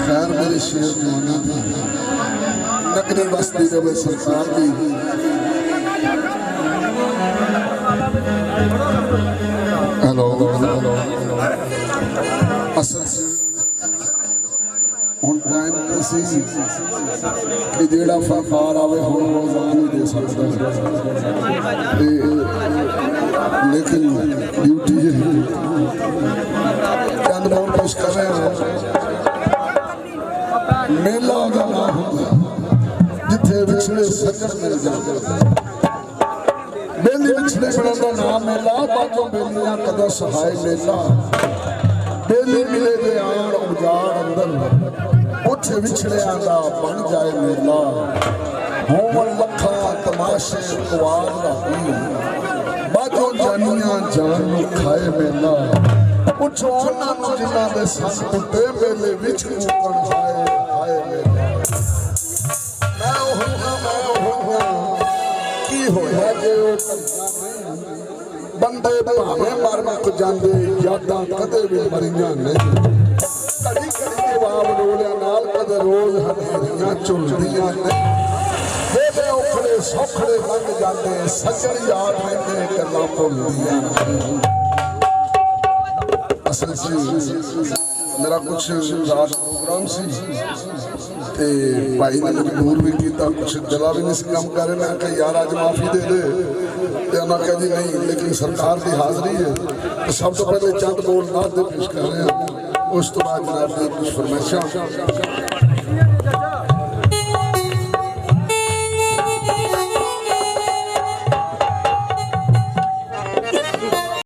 खैर मेरे शेर जवाना दी नकली बस्ती रवे सरकार दी हेलो असल हुण टाइम सी कि जेड़ा फनकार आवे हुण रोजान ही दे सकदा लेकिन ड्यूटी चंद बहुत पेश कर रहे हैं मेला का नाम होगा जिथे विछड़े सजन मिल जाते बेली विछड़े मिलन का नाम मेला बाजों बेलियां कदों सहाय मेला बेली मिले दे आण उजाड़ अंदर उठे विछड़ियां दा बन जाए मेला होवन लखा तमाशे कुआर दा बाजों जानियां जान नूं खाए मेला पुछो उन्हां नूं जिन्हां दे संग टुटे मेले विच कूकण हाय हाय मेला मैं होया की होया जे बंदे भावें मर मुक जांदे यादां कदे भी मरीआं नहीं कड़ी कड़ी जवाब रोलियां नाल कदे रोज हनेरियां झुलदियां नहीं बेबे औखड़े सौखड़े लंघ जाते सजन याद रहिंदे गल्लां भुलदियां असल सी मेरा कुछ रात प्रोग्राम सी ते भाई ने मजबूर भी किया कुछ दिला भी नहीं काम करे मैं कहा यार आज माफ़ी दे दे ते उन्हें कहा जी नहीं लेकिन सरकार की हाज़री है तो सब तो पहले चंद बोल नाथ दे पेश कर रहे हैं उस तो बाद जनाब कुछ फरमाइशां